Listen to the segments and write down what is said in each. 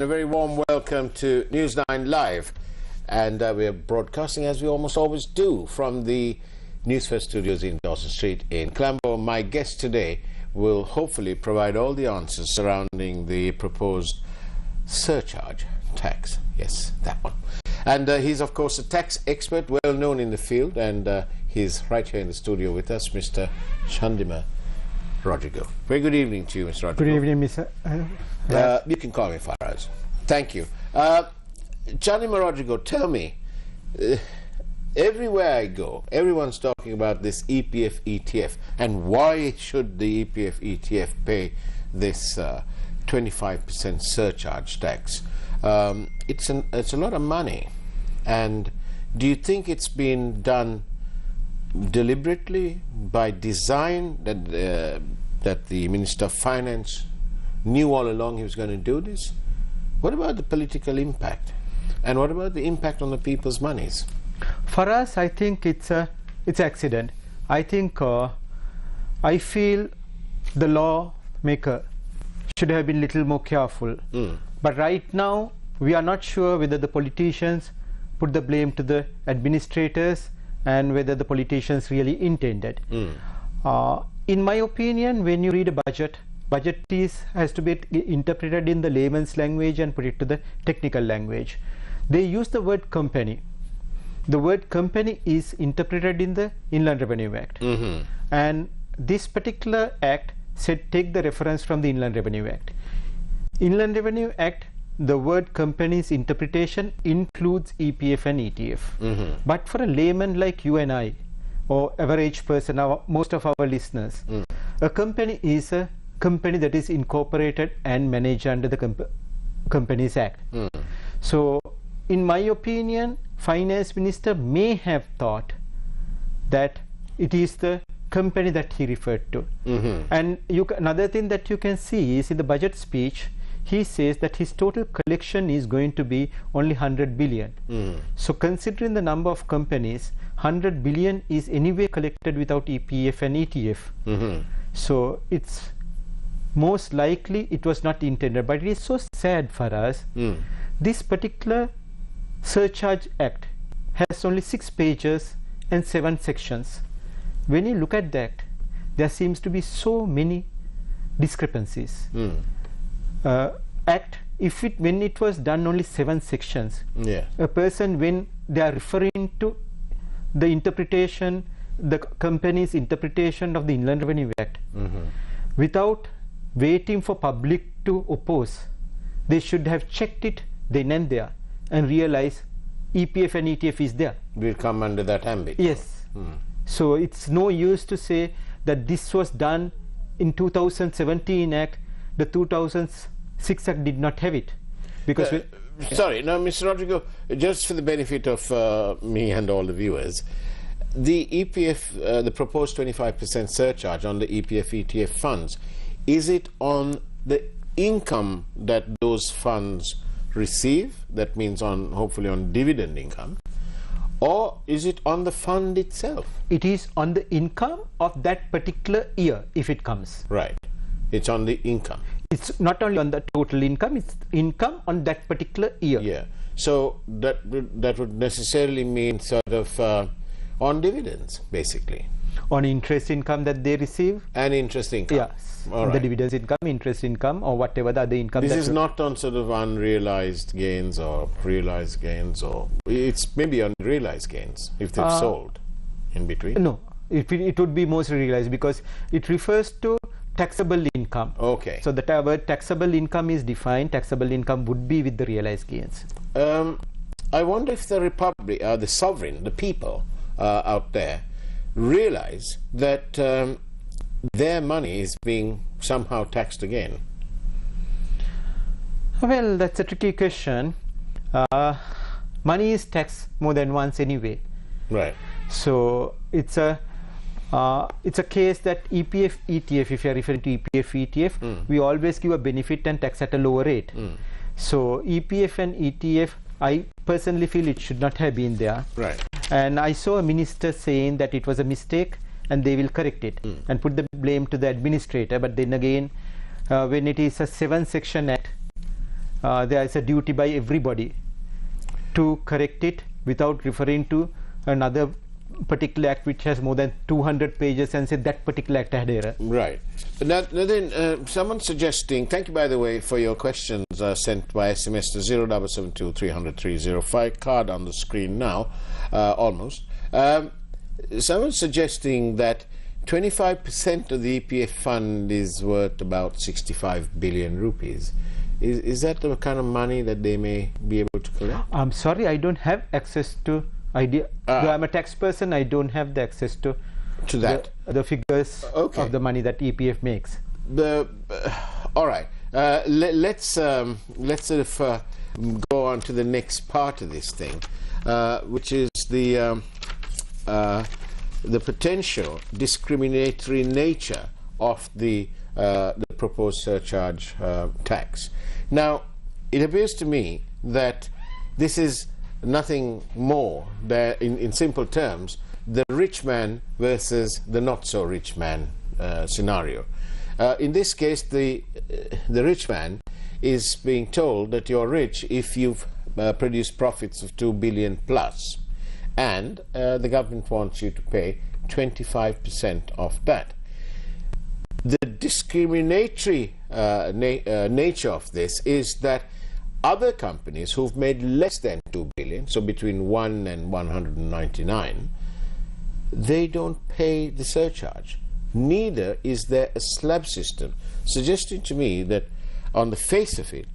A very warm welcome to News 9 Live, and we are broadcasting as we almost always do from the Newsfirst studios in Dawson Street in Colombo. My guest today will hopefully provide all the answers surrounding the proposed surcharge tax. Yes, that one. And he's of course a tax expert, well known in the field, and he's right here in the studio with us, Mr. Chandima Rodrigo. Very good evening to you, Mr. Rodrigo. Good evening, Mr. You can call me Faraz. Thank you. Chandima Rodrigo, tell me, everywhere I go, everyone's talking about this EPF ETF, and why should the EPF ETF pay this 25% surcharge tax? It's a lot of money, and do you think it's been done deliberately, by design, that the Minister of Finance knew all along he was going to do this? What about the political impact, and what about the impact on the people's monies? For us, I think it's accident. I think I feel the lawmaker should have been little more careful. But right now we are not sure whether the politicians put the blame to the administrators and whether the politicians really intended. In my opinion, when you read a budget has to be interpreted in the layman's language and put it to the technical language. They use the word company. The word company is interpreted in the Inland Revenue Act. And this particular act said take the reference from the Inland Revenue Act. Inland Revenue Act, the word company's interpretation includes EPF and ETF. But for a layman like you and I, or average person, most of our listeners, a company is a company that is incorporated and managed under the Companies Act. So in my opinion, Finance Minister may have thought that it is the company that he referred to. And another thing that you can see is in the budget speech, he says that his total collection is going to be only 100 billion. So considering the number of companies, 100 billion is anyway collected without EPF and ETF. So it's most likely it was not intended. But it is so sad for us. This particular Surcharge Act has only 6 pages and 7 sections. When you look at that, there seems to be so many discrepancies. Act, when it was done only 7 sections, a person, when they are referring to the interpretation, the company's interpretation of the Inland Revenue Act, without waiting for public to oppose, they should have checked it then and there and realize EPF and ETF is there. Will come under that ambit. Yes. So it's no use to say that this was done in 2017 Act. The 2006 Act did not have it. Because sorry, now Mr. Rodrigo, just for the benefit of me and all the viewers, the EPF, the proposed 25% surcharge on the EPF ETF funds, is it on the income that those funds receive, that means on hopefully on dividend income, or is it on the fund itself? It is on the income of that particular year if it comes. Right. It's on the income. It's not only on the total income, it's income on that particular year. Yeah. So that would necessarily mean sort of on dividends, basically. On interest income that they receive. And interest income. Yes. The dividends income, interest income, or whatever the other income. This is not on sort of unrealized gains or realized gains, or it's maybe unrealized gains if they've sold in between. No, it would be mostly realized because it refers to taxable income. Okay. So the word taxable income is defined. Taxable income would be with the realized gains. I wonder if the Republic, the sovereign, the people out there, realize that their money is being somehow taxed again. Well, that's a tricky question. Money is taxed more than once anyway. Right. So it's a case that EPF, ETF, if you are referring to EPF, ETF, we always give a benefit and tax at a lower rate. So EPF and ETF, I personally feel it should not have been there. Right. And I saw a minister saying that it was a mistake and they will correct it and put the blame to the administrator. But then again, when it is a 7-section act, there is a duty by everybody to correct it without referring to another particular act which has more than 200 pages and say that particular act had error. Right. Now then, someone suggesting, thank you by the way for your questions sent by SMS to 0772 300 305, card on the screen now, almost. Someone suggesting that 25% of the EPF fund is worth about 65 billion rupees. Is that the kind of money that they may be able to collect? I'm sorry, I don't have access to idea. Though I'm a tax person, I don't have the access to that. The figures of the money that EPF makes. All right. Let's sort of go on to the next part of this thing, which is the potential discriminatory nature of the proposed surcharge tax. Now, it appears to me that this is nothing more than, in simple terms, the rich man versus the not so rich man scenario. In this case, the rich man is being told that you're rich if you've produced profits of 2 billion plus, and the government wants you to pay 25% of that. The discriminatory nature of this is that other companies who've made less than 2 billion, so between 1 and 199, they don't pay the surcharge. Neither is there a slab system, suggesting to me that on the face of it,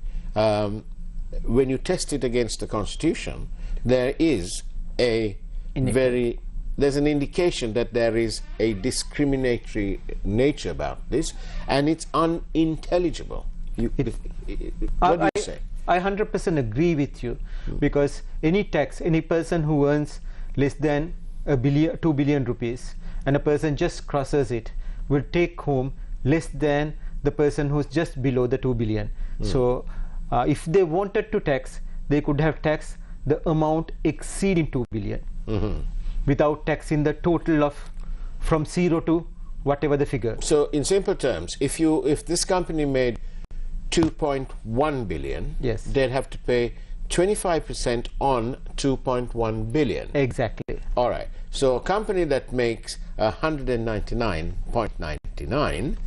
when you test it against the Constitution, there is there's an indication that there is a discriminatory nature about this, and it's unintelligible. What do you say? I 100% agree with you, because any tax, any person who earns less than 2 billion rupees and a person just crosses it will take home less than the person who's just below the 2 billion. So if they wanted to tax, they could have taxed the amount exceeding 2 billion without taxing the total of from 0 to whatever the figure. So in simple terms, if this company made 2.1 billion, yes, they'd have to pay 25% on 2.1 billion. Exactly. All right. So a company that makes 199.99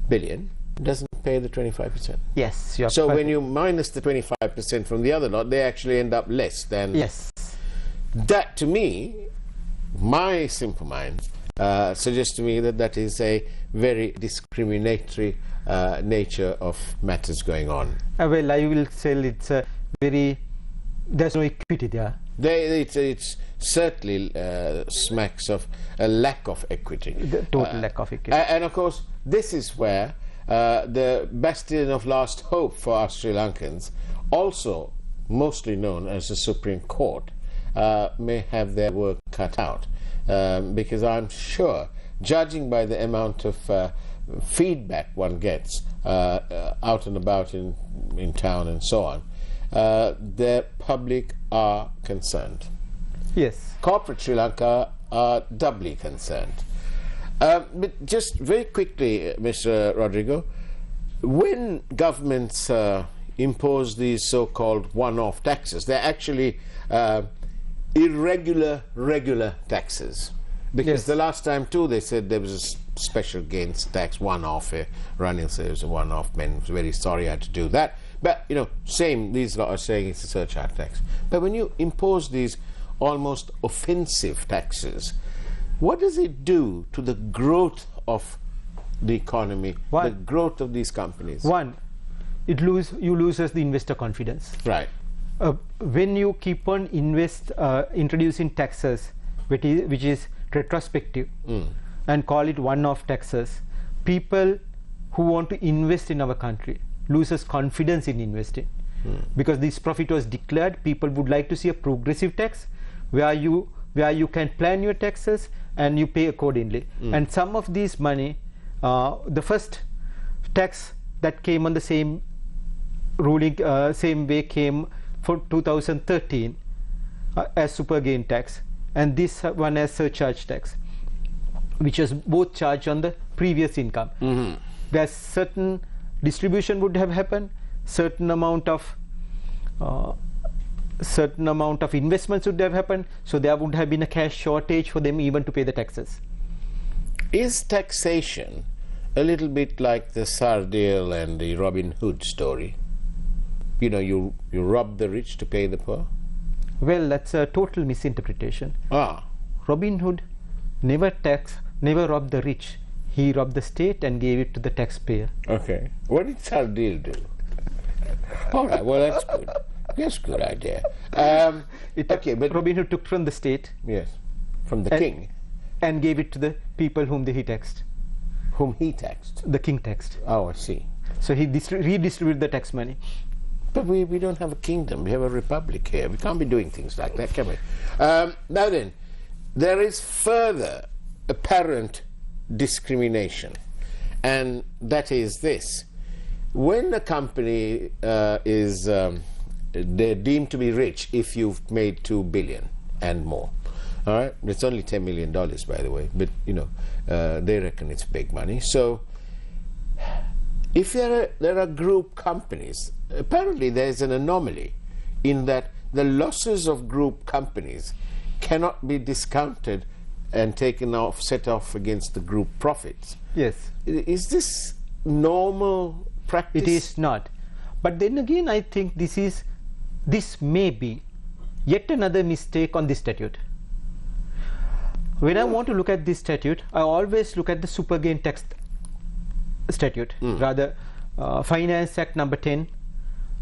billion doesn't pay the 25%. Yes. You're so when you minus the 25% from the other lot, they actually end up less than. Yes. That, to me, my simple mind suggests to me that that is a very discriminatory nature of matters going on. Well, I will say it's a very, there's no equity there. It's certainly smacks of a lack of equity. The total lack of equity. And of course, this is where the bastion of last hope for us Sri Lankans, also mostly known as the Supreme Court, may have their work cut out. Because I'm sure, judging by the amount of feedback one gets out and about in town and so on, the public are concerned. Yes. Corporate Sri Lanka are doubly concerned. But just very quickly, Mr. Rodrigo, when governments impose these so-called one-off taxes, they're actually regular taxes. Because yes, the last time too they said there was a special gains tax, one-off. Ranil said it was a one-off. Men was very sorry I had to do that. But you know, same. These lot are saying it's a surcharge tax. But when you impose these almost offensive taxes, what does it do to the growth of the economy, the growth of these companies? One, you loses the investor confidence. Right. When you keep on introducing taxes, which is retrospective, and call it one-off taxes, people who want to invest in our country loses confidence in investing, because this profit was declared. People would like to see a progressive tax where you can plan your taxes and you pay accordingly. And some of this money, the first tax that came on the same ruling, same way came for 2013 as super gain tax, and this one as surcharge tax, which was both charged on the previous income. Where certain distribution would have happened, certain amount of investments would have happened, so there would have been a cash shortage for them even to pay the taxes. Is taxation a little bit like the Sardale and the Robin Hood story? You know, you rob the rich to pay the poor? Well, that's a total misinterpretation. Ah. Robin Hood never robbed the rich. He robbed the state and gave it to the taxpayer. Okay. What did Sardale do? All right, well, that's good. That's a good idea. Okay, but Robin Hood took from the state. Yes, from the king. And gave it to the people whom he taxed. Whom he taxed? The king taxed. Oh, I see. So he redistributed the tax money. But we don't have a kingdom. We have a republic here. We can't be doing things like that, can we? Now then, there is further apparent discrimination, and that is this. When a company is they're deemed to be rich if you've made $2 billion and more. All right, it's only $10 million, by the way, but you know they reckon it's big money. So if there are group companies, apparently there's an anomaly in that the losses of group companies cannot be discounted and set off against the group profits. Yes. Is this normal practice? It is not. But then again, I think this may be yet another mistake on this statute. When I want to look at this statute, I always look at the super gain tax statute, rather Finance Act number 10,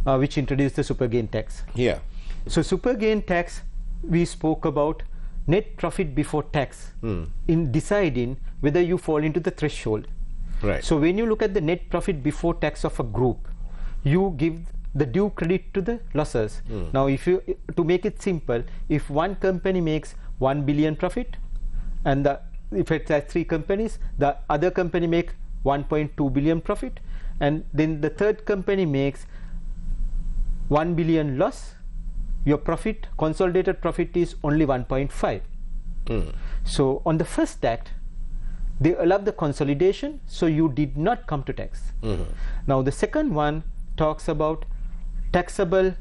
which introduced the super gain tax. Yeah. So super gain tax, we spoke about net profit before tax in deciding whether you fall into the threshold. Right. So when you look at the net profit before tax of a group, you give the due credit to the losses. Now, to make it simple, if one company makes 1 billion profit, and if it has 3 companies, the other company make 1.2 billion profit, and then the third company makes 1 billion loss, your profit, consolidated profit, is only 1.5. So on the first act, they allow the consolidation, so you did not come to tax. Now the second one talks about taxable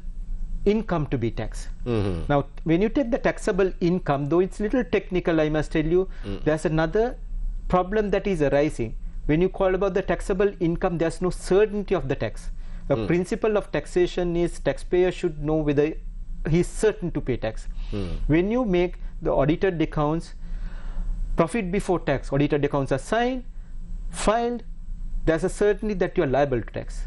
income to be taxed. Now when you take the taxable income, though it's little technical, I must tell you, there's another problem that is arising. When you call about the taxable income, there's no certainty of the tax. The principle of taxation is taxpayer should know whether he is certain to pay tax. When you make the audited accounts, profit before tax, audited accounts are signed, filed, there's a certainty that you are liable to tax.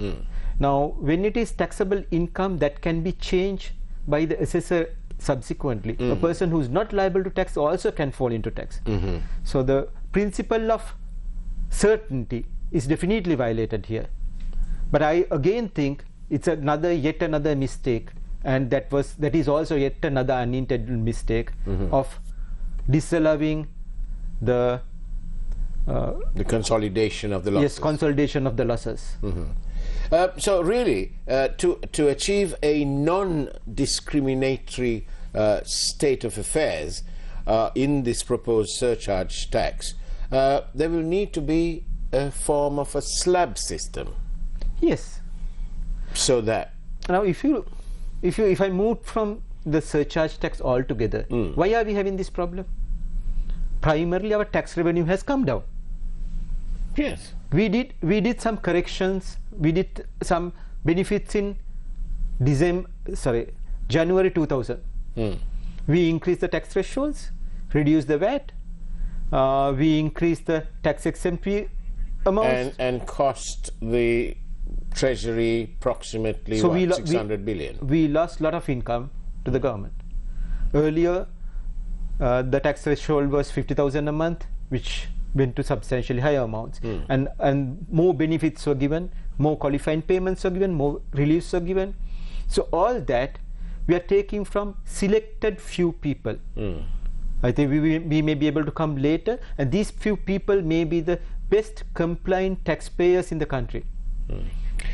Now when it is taxable income, that can be changed by the assessor subsequently. A person who is not liable to tax also can fall into tax. So the principle of certainty is definitely violated here. But I again think it's yet another mistake, and that is also yet another unintended mistake of disallowing the consolidation of the losses. Yes, consolidation of the losses. So really, to achieve a non-discriminatory state of affairs in this proposed surcharge tax, there will need to be a form of a slab system. Yes. So that now, if I move from the surcharge tax altogether, why are we having this problem? Primarily, our tax revenue has come down. Yes. We did some corrections. We did some benefits in January 2000. We increased the tax thresholds, reduced the VAT. We increased the tax exempt amounts and cost the Treasury approximately 600 billion. We lost a lot of income to the government. Earlier, the tax threshold was 50,000 a month, which went to substantially higher amounts, and more benefits were given, more qualifying payments were given, more reliefs were given. So all that we are taking from selected few people. I think we may be able to come later, and these few people may be the best compliant taxpayers in the country.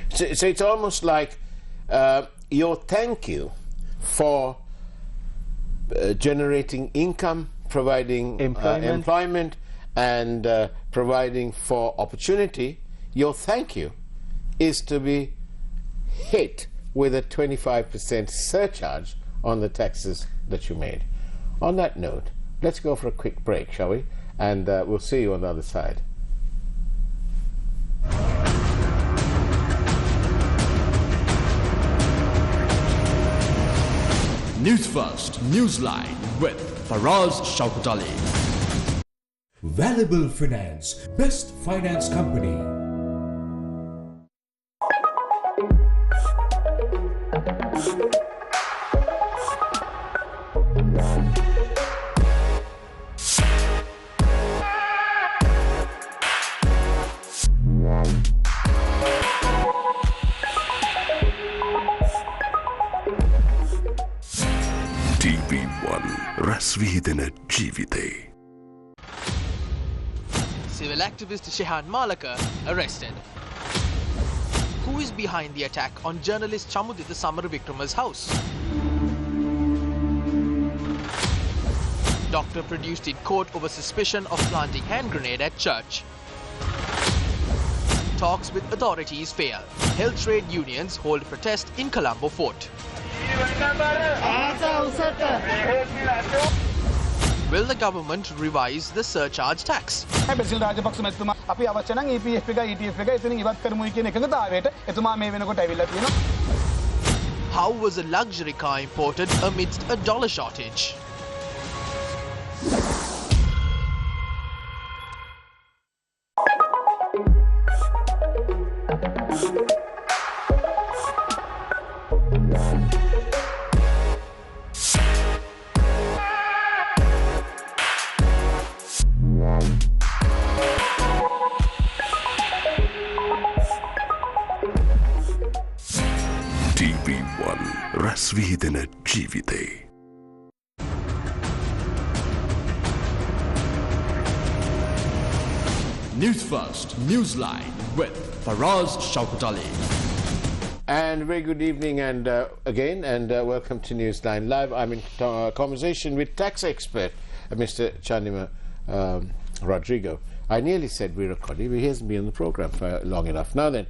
So it's almost like your thank you for generating income, providing employment and providing for opportunity. Your thank you is to be hit with a 25% surcharge on the taxes that you made. On that note, let's go for a quick break, shall we? And we'll see you on the other side. Newsfirst Newsline with Faraz Shaukat Ali. Valuable Finance, best finance company. රැස්වීදෙන ජීවිතේ. Civil activist Shehan Malaka arrested. Who is behind the attack on journalist Chamudita Samaravikrama's house? Doctor produced in court over suspicion of planting hand grenade at church. Talks with authorities fail. Health trade unions hold protest in Colombo Fort. Will the government revise the surcharge tax? How was a luxury car imported amidst a dollar shortage? රැස්වීදෙන ජීවිතේ. Newsfirst Newsline with Faraz Shaukat Ali. And very good evening and again and welcome to Newsline Live. I'm in conversation with tax expert Mr. Chandima Rodrigo. I nearly said we're recording, but he hasn't been on the program for long enough. Now then,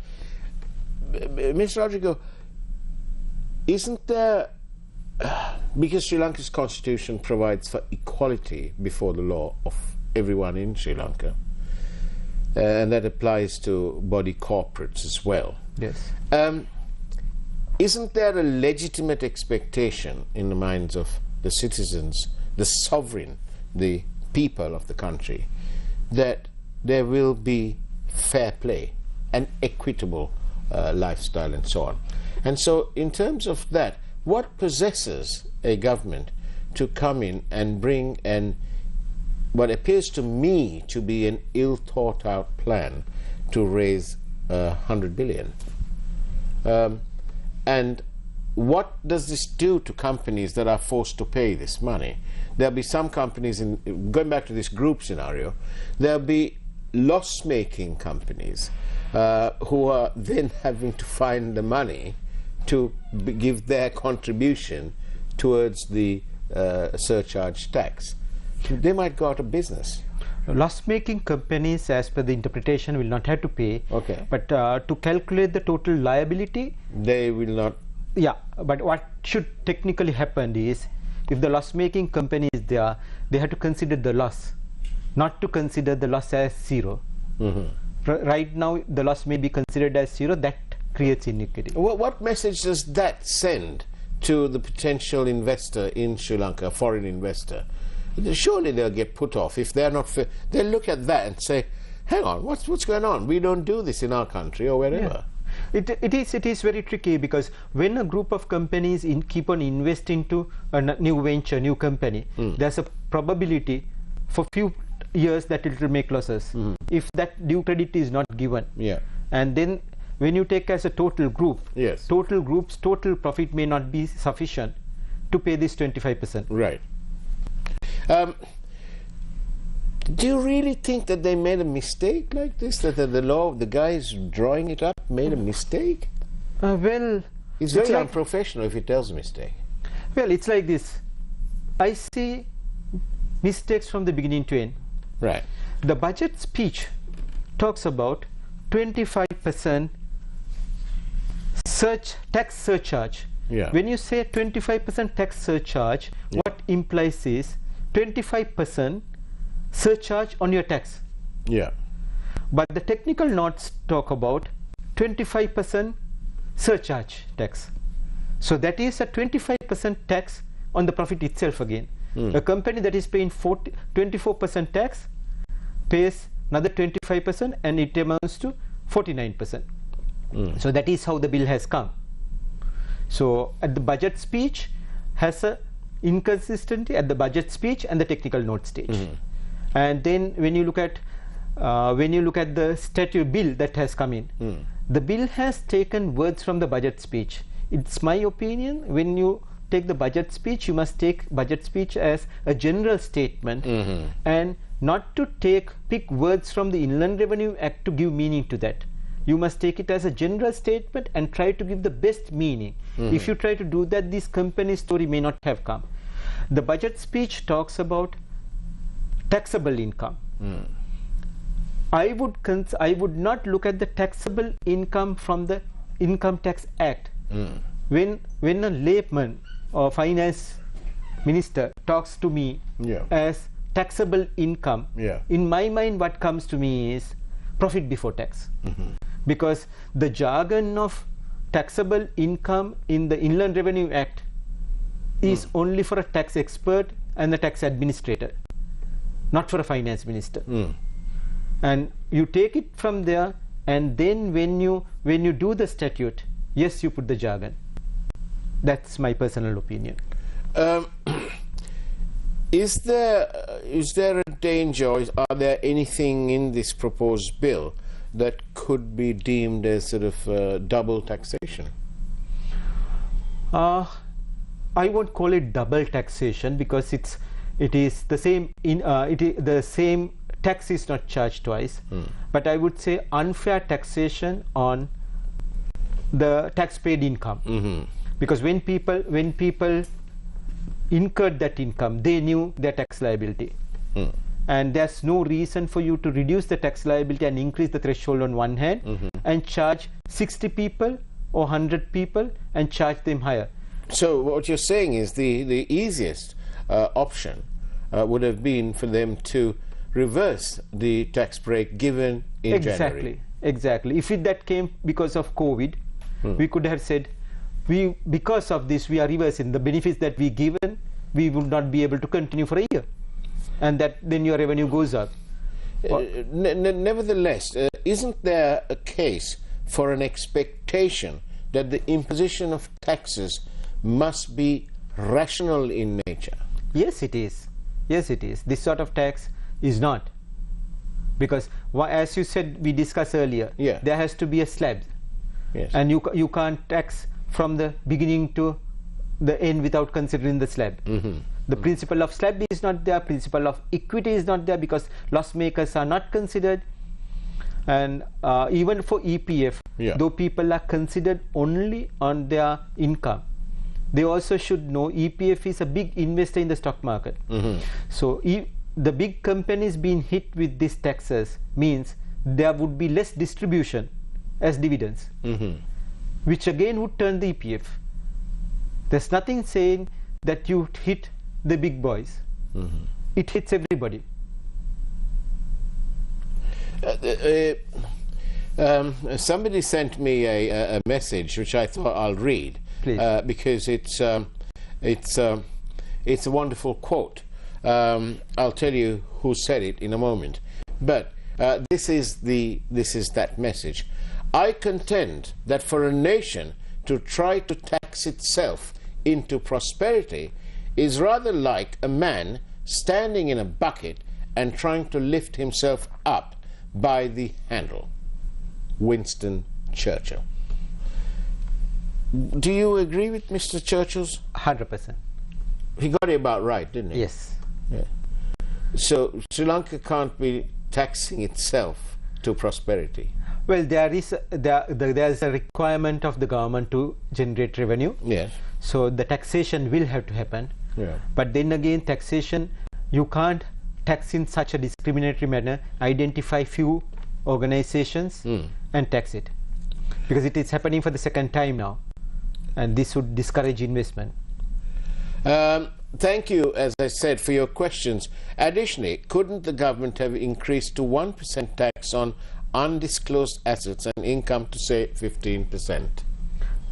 Mr. Rodrigo, isn't there, because Sri Lanka's constitution provides for equality before the law of everyone in Sri Lanka, and that applies to body corporates as well. Yes. Isn't there a legitimate expectation in the minds of the citizens, the sovereign, the people of the country, that there will be fair play and equitable lifestyle and so on? And so in terms of that, what possesses a government to come in and bring what appears to me to be an ill thought out plan to raise 100 billion? And what does this do to companies that are forced to pay this money? There'll be some companies, going back to this group scenario, there'll be loss-making companies who are then having to find the money to give their contribution towards the surcharge tax. They might go out of business. Loss-making companies, as per the interpretation, will not have to pay. Okay. But to calculate the total liability, they will not. Yeah, but what should technically happen is, if the loss-making company is there, they have to consider the loss, not to consider the loss as zero. Right now, the loss may be considered as zero. That creates inequity. What message does that send to the potential investor in Sri Lanka, a foreign investor? Surely they'll get put off if they're not fair. They'll look at that and say, hang on, what's going on? We don't do this in our country or wherever. Yeah. It is very tricky, because when a group of companies keep on investing to a new venture, new company, there's a probability for few years that it will make losses if that due credit is not given. Yeah. And then when you take as a total group, yes, total group's total profit may not be sufficient to pay this 25%. Right. Do you really think that they made a mistake like this? That the law of the guys drawing it up made a mistake? Well, it's very unprofessional if it tells a mistake. Well, it's like this. I see mistakes from the beginning to end. Right. The budget speech talks about 25% tax surcharge. Yeah. When you say 25% tax surcharge, what implies is 25% surcharge on your tax. Yeah. But the technical notes talk about 25% surcharge tax. So that is a 25% tax on the profit itself again. A company that is paying 24% tax pays another 25%, and it amounts to 49%. So that is how the bill has come. So at the budget speech has a inconsistency at the budget speech and the technical note stage. And then when you look at the statute bill that has come in, the bill has taken words from the budget speech. It's my opinion, when you take the budget speech, you must take budget speech as a general statement, and not to pick words from the Inland Revenue Act to give meaning to that. You must take it as a general statement and try to give the best meaning. If you try to do that, this company story may not have come. The budget speech talks about taxable income. I would not look at the taxable income from the Income Tax Act. When a layman or finance minister talks to me as taxable income, in my mind what comes to me is profit before tax. Because the jargon of taxable income in the Inland Revenue Act is only for a tax expert and a tax administrator, not for a finance minister. And you take it from there, and then when you do the statute, yes, you put the jargon. That's my personal opinion. Is there a danger, or are there anything in this proposed bill that could be deemed as sort of double taxation? I won't call it double taxation, because it is the same. The same tax is not charged twice. But I would say unfair taxation on the tax paid income. Because when people incurred that income, they knew their tax liability. And there's no reason for you to reduce the tax liability and increase the threshold on one hand, and charge 60 people or 100 people and charge them higher. So what you're saying is the easiest option would have been for them to reverse the tax break given in January. Exactly. If that came because of COVID, we could have said, because of this we are reversing the benefits that we given, we would not be able to continue for a year, and that then your revenue goes up. Nevertheless, isn't there a case for an expectation that the imposition of taxes must be rational in nature? Yes, it is. Yes, it is. This sort of tax is not, because as you said, we discussed earlier, there has to be a slab, and you can't tax from the beginning to the end without considering the slab. The principle of slab is not there, principle of equity is not there, because loss makers are not considered. And even for EPF, though people are considered only on their income, they also should know EPF is a big investor in the stock market. So the big companies being hit with these taxes means there would be less distribution as dividends, which again would turn the EPF. There's nothing saying that you hit the big boys. It hits everybody. Somebody sent me a message which I thought I'll read, because it's a wonderful quote. I'll tell you who said it in a moment, but this is that message. I contend that for a nation to try to tax itself into prosperity is rather like a man standing in a bucket and trying to lift himself up by the handle. Winston Churchill. Do you agree with Mr. Churchill's? 100%. He got it about right, didn't he? Yes. So Sri Lanka can't be taxing itself to prosperity. Well, there is a requirement of the government to generate revenue. Yes. So the taxation will have to happen. But then again, taxation, you can't tax in such a discriminatory manner, identify few organizations and tax it. because it is happening for the second time now, and this would discourage investment. Thank you, as I said, for your questions. Additionally, couldn't the government have increased to 1% tax on undisclosed assets and income to, say, 15%?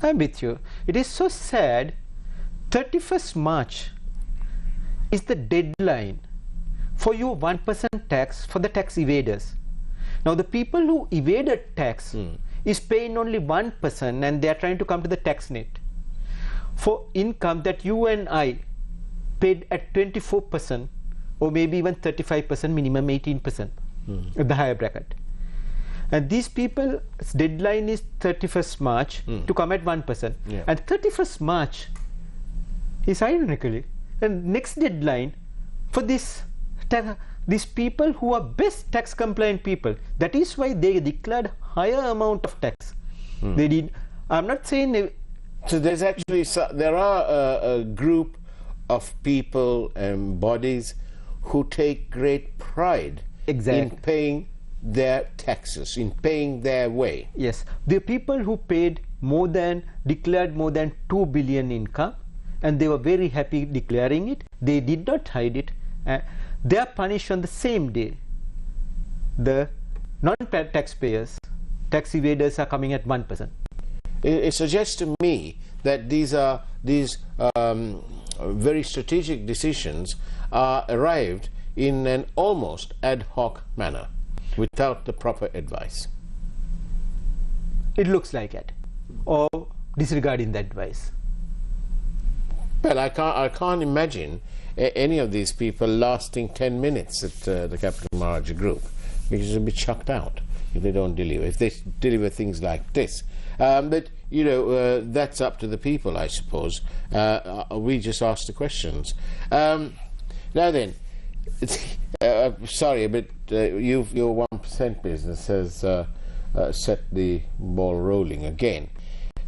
I'm with you. It is so sad. 31st March is the deadline for your 1% tax for the tax evaders. Now, the people who evaded tax is paying only 1%, and they are trying to come to the tax net for income that you and I paid at 24% or maybe even 35%, minimum 18% at the higher bracket. And these people's deadline is 31st March to come at 1%. Yeah. And 31st March is ironically the next deadline for these people who are best tax compliant people. That is why they declared higher amount of tax. They did. I'm not saying. So there's actually there are a group of people and bodies who take great pride in paying their taxes, in paying their way. Yes, the people who paid declared more than 2 billion income, and they were very happy declaring it. They did not hide it. They are punished on the same day. The non-taxpayers, tax evaders, are coming at 1%. It suggests to me that these very strategic decisions are arrived in an almost ad hoc manner, without the proper advice. It looks like it, or disregarding the advice. Well, I can't imagine any of these people lasting 10 minutes at the Capital Maharaja Group, because they'll be chucked out if they don't deliver, if they deliver things like this. But, you know, that's up to the people, I suppose. We just ask the questions. Now then, sorry, but your 1% business has set the ball rolling again.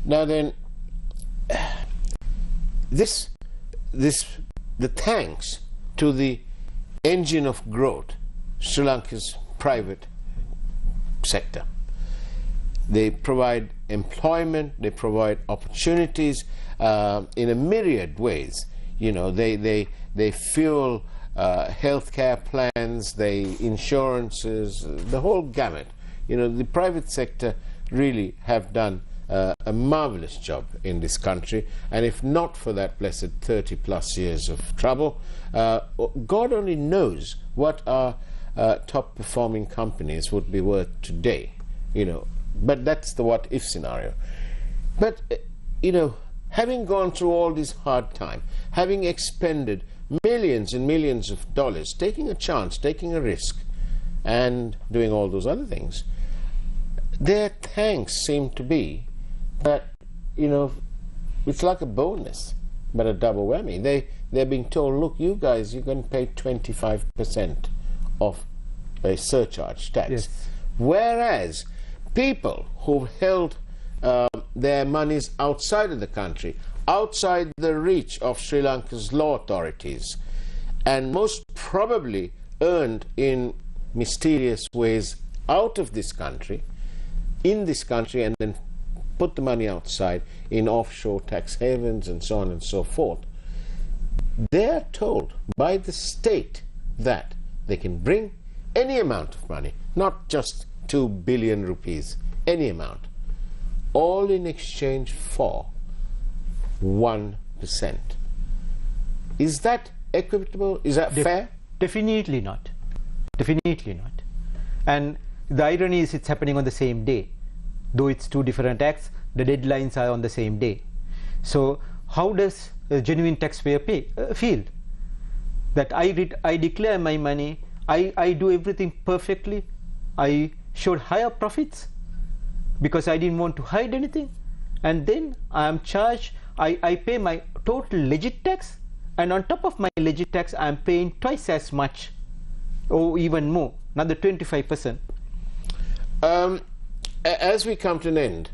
Now then, the thanks to the engine of growth, Sri Lanka's private sector. They provide employment, they provide opportunities in a myriad ways. You know, they fuel healthcare plans, insurances, the whole gamut. You know, the private sector really have done a marvelous job in this country, and if not for that blessed 30+ years of trouble, God only knows what our top performing companies would be worth today, you know. But that's the what if scenario. But you know, having gone through all this hard time, having expended millions and millions of dollars, taking a chance, taking a risk, and doing all those other things, their thanks seem to be that, you know, it's like a bonus, but a double whammy. They're being told, look, you guys, you're going to pay 25% of a surcharge tax. Yes. Whereas people who've held their monies outside of the country, outside the reach of Sri Lanka's law authorities, and most probably earned in mysterious ways out of this country, in this country, and then put the money outside in offshore tax havens and so on and so forth, they're told by the state that they can bring any amount of money, not just 2 billion rupees, any amount, all in exchange for 1%. Is that equitable? Is that fair? Definitely not. Definitely not. And the irony is it's happening on the same day. Though it's two different acts, the deadlines are on the same day. So how does a genuine taxpayer feel? That I declare my money, I do everything perfectly, I showed higher profits because I didn't want to hide anything, and then I am charged, I pay my total legit tax, and on top of my legit tax I am paying twice as much, or even more, another 25%. As we come to an end,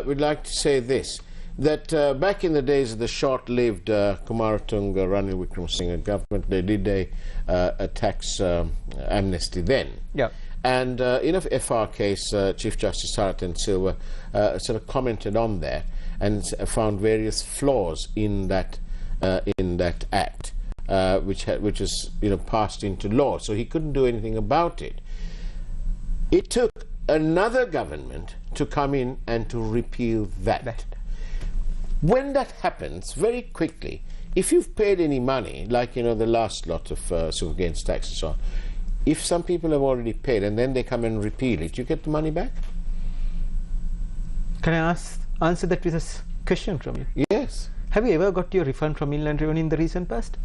we'd like to say this, that back in the days of the short-lived Kumaratunga Ranil Wickremesinghe government, they did a tax amnesty then. Yeah. And in a FR case, Chief Justice Saratan Silva sort of commented on that and found various flaws in that act, which is passed into law. So he couldn't do anything about it. It took another government to come in and to repeal that. When that happens, very quickly, if you've paid any money, like the last lot of super gains tax and so on, if some people have already paid and then they come and repeal it, you get the money back? Can I answer that with a question from you? Yes. Have you ever got your refund from Inland Revenue in the recent past?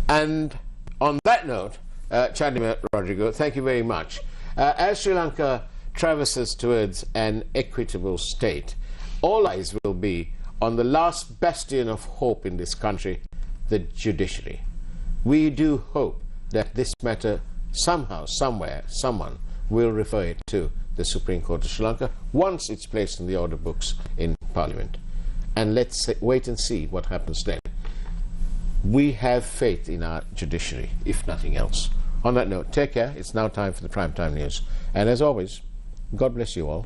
And on that note, Chandima Rodrigo, thank you very much. As Sri Lanka traverses towards an equitable state, all eyes will be on the last bastion of hope in this country, the judiciary. We do hope that this matter somehow, somewhere, someone will refer it to the Supreme Court of Sri Lanka once it's placed in the order books in Parliament. And let's wait and see what happens then. We have faith in our judiciary, if nothing else. On that note, take care. It's now time for the Primetime News. And as always, God bless you all.